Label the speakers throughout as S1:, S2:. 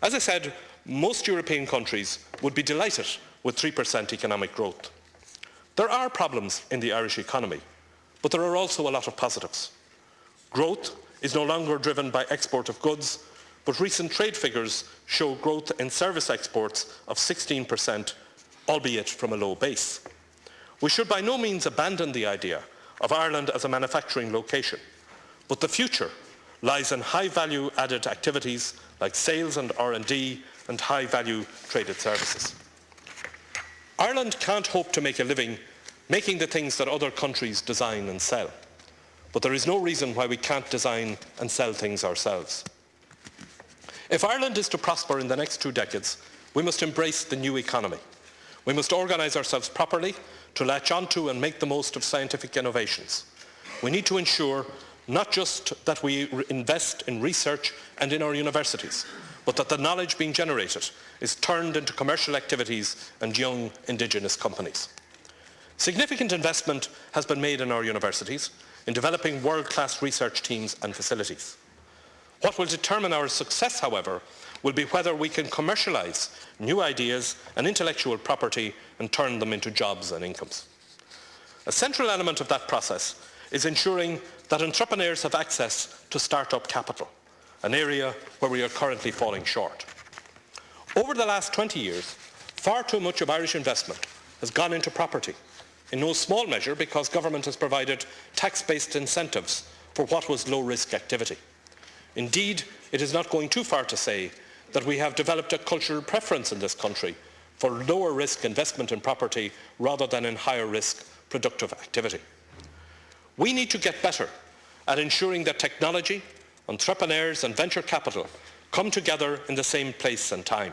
S1: As I said, most European countries would be delighted with 3% economic growth. There are problems in the Irish economy, but there are also a lot of positives. Growth is no longer driven by export of goods, but recent trade figures show growth in service exports of 16%, albeit from a low base. We should by no means abandon the idea of Ireland as a manufacturing location, but the future lies in high-value added activities like sales and R&D and high-value traded services. Ireland can't hope to make a living making the things that other countries design and sell, but there is no reason why we can't design and sell things ourselves. If Ireland is to prosper in the next 2 decades, we must embrace the new economy. We must organise ourselves properly to latch onto and make the most of scientific innovations. We need to ensure not just that we invest in research and in our universities, but that the knowledge being generated is turned into commercial activities and young indigenous companies. Significant investment has been made in our universities in developing world-class research teams and facilities. What will determine our success, however, will be whether we can commercialise new ideas and intellectual property and turn them into jobs and incomes. A central element of that process is ensuring that entrepreneurs have access to start-up capital, an area where we are currently falling short. Over the last 20 years, far too much of Irish investment has gone into property, in no small measure because government has provided tax-based incentives for what was low-risk activity. Indeed, it is not going too far to say that we have developed a cultural preference in this country for lower risk investment in property rather than in higher risk productive activity. We need to get better at ensuring that technology, entrepreneurs and venture capital come together in the same place and time.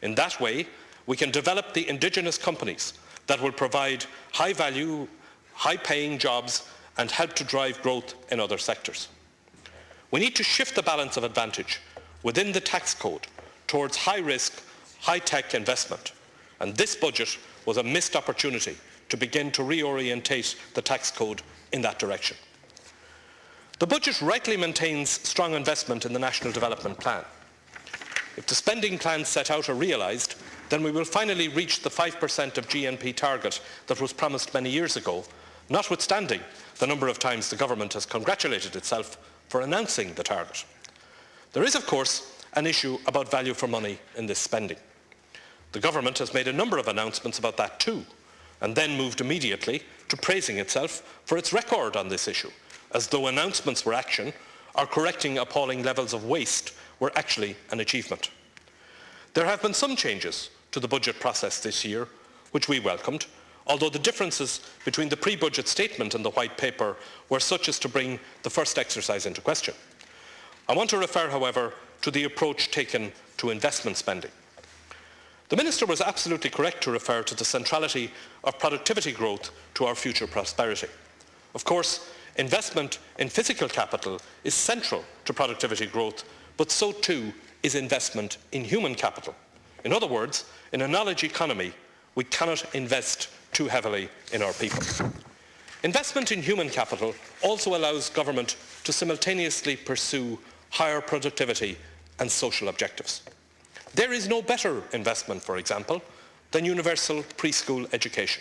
S1: In that way, we can develop the indigenous companies that will provide high value, high paying jobs and help to drive growth in other sectors. We need to shift the balance of advantage within the tax code towards high-risk, high-tech investment. And this budget was a missed opportunity to begin to reorientate the tax code in that direction. The budget rightly maintains strong investment in the National Development Plan. If the spending plans set out are realised, then we will finally reach the 5% of GNP target that was promised many years ago, notwithstanding the number of times the government has congratulated itself for announcing the target. There is, of course, an issue about value for money in this spending. The government has made a number of announcements about that too, and then moved immediately to praising itself for its record on this issue, as though announcements were action or correcting appalling levels of waste were actually an achievement. There have been some changes to the budget process this year, which we welcomed, although the differences between the pre-budget statement and the white paper were such as to bring the first exercise into question. I want to refer, however, to the approach taken to investment spending. The Minister was absolutely correct to refer to the centrality of productivity growth to our future prosperity. Of course, investment in physical capital is central to productivity growth, but so too is investment in human capital. In other words, in a knowledge economy, we cannot invest too heavily in our people. Investment in human capital also allows government to simultaneously pursue higher productivity and social objectives. There is no better investment, for example, than universal preschool education.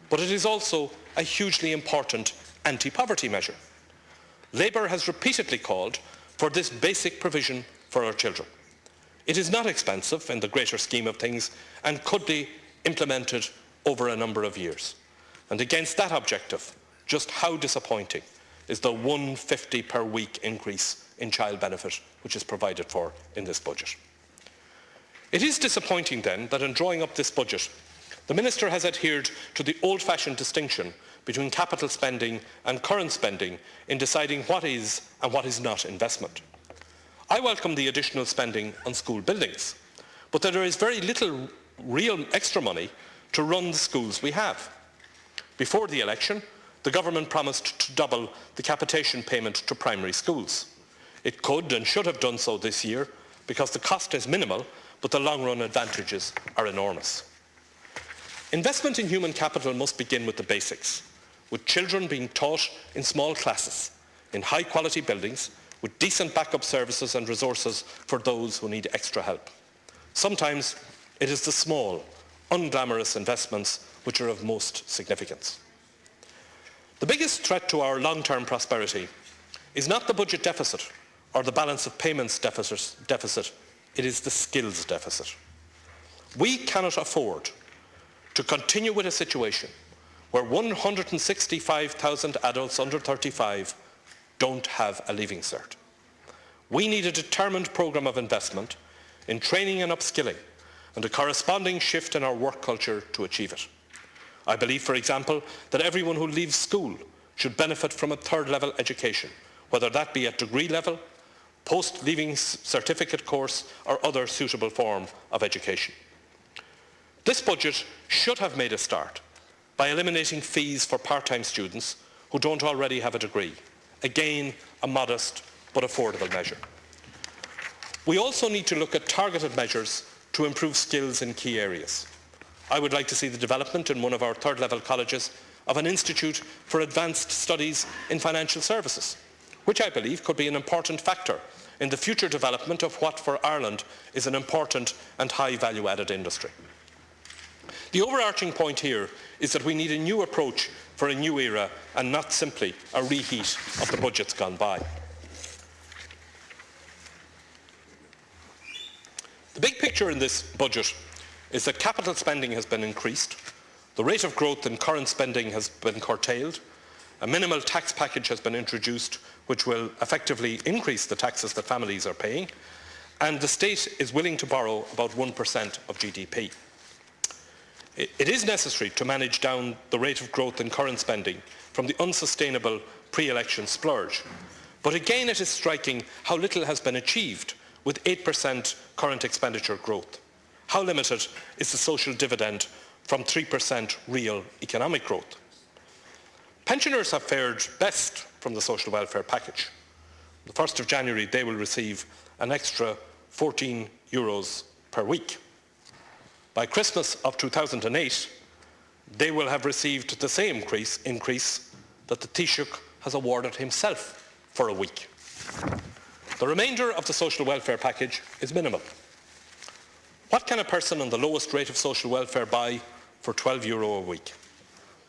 S1: But it is also a hugely important anti-poverty measure. Labour has repeatedly called for this basic provision for our children. It is not expensive in the greater scheme of things and could be implemented over a number of years. And against that objective, just how disappointing is the £150 per week increase in child benefit which is provided for in this budget. It is disappointing then that in drawing up this budget, the Minister has adhered to the old-fashioned distinction between capital spending and current spending in deciding what is and what is not investment. I welcome the additional spending on school buildings, but there is very little real extra money to run the schools we have. Before the election, the government promised to double the capitation payment to primary schools. It could and should have done so this year because the cost is minimal, but the long-run advantages are enormous. Investment in human capital must begin with the basics, with children being taught in small classes, in high-quality buildings, with decent backup services and resources for those who need extra help. Sometimes it is the small, unglamorous investments which are of most significance. The biggest threat to our long-term prosperity is not the budget deficit or the balance of payments deficit, it is the skills deficit. We cannot afford to continue with a situation where 165,000 adults under 35 don't have a leaving cert. We need a determined programme of investment in training and upskilling and a corresponding shift in our work culture to achieve it. I believe, for example, that everyone who leaves school should benefit from a third-level education, whether that be at degree level, post-leaving certificate course or other suitable form of education. This budget should have made a start by eliminating fees for part-time students who don't already have a degree. Again, a modest but affordable measure. We also need to look at targeted measures to improve skills in key areas. I would like to see the development in one of our third-level colleges of an institute for advanced studies in financial services, which I believe could be an important factor in the future development of what for Ireland is an important and high value-added industry. The overarching point here is that we need a new approach for a new era and not simply a reheat of the budgets gone by. The big picture in this budget is that capital spending has been increased, the rate of growth in current spending has been curtailed, a minimal tax package has been introduced which will effectively increase the taxes that families are paying, and the state is willing to borrow about 1% of GDP. It is necessary to manage down the rate of growth in current spending from the unsustainable pre-election splurge. But again, it is striking how little has been achieved with 8% current expenditure growth. How limited is the social dividend from 3% real economic growth? Pensioners have fared best from the social welfare package. On the 1st of January, they will receive an extra €14 per week. By Christmas of 2008, they will have received the same increase that the Taoiseach has awarded himself for a week. The remainder of the social welfare package is minimal. What can a person on the lowest rate of social welfare buy for €12 a week?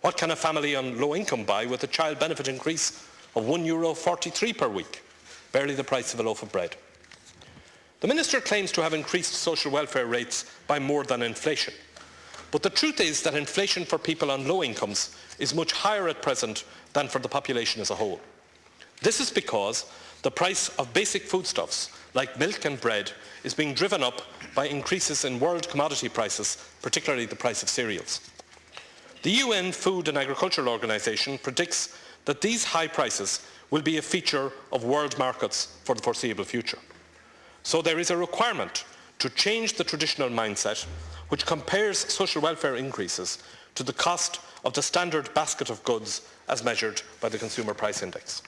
S1: What can a family on low income buy with a child benefit increase of €1.43 per week? Barely the price of a loaf of bread. The Minister claims to have increased social welfare rates by more than inflation. But the truth is that inflation for people on low incomes is much higher at present than for the population as a whole. This is because the price of basic foodstuffs like milk and bread is being driven up by increases in world commodity prices, particularly the price of cereals. The UN Food and Agriculture Organization predicts that these high prices will be a feature of world markets for the foreseeable future. So there is a requirement to change the traditional mindset which compares social welfare increases to the cost of the standard basket of goods as measured by the Consumer Price Index.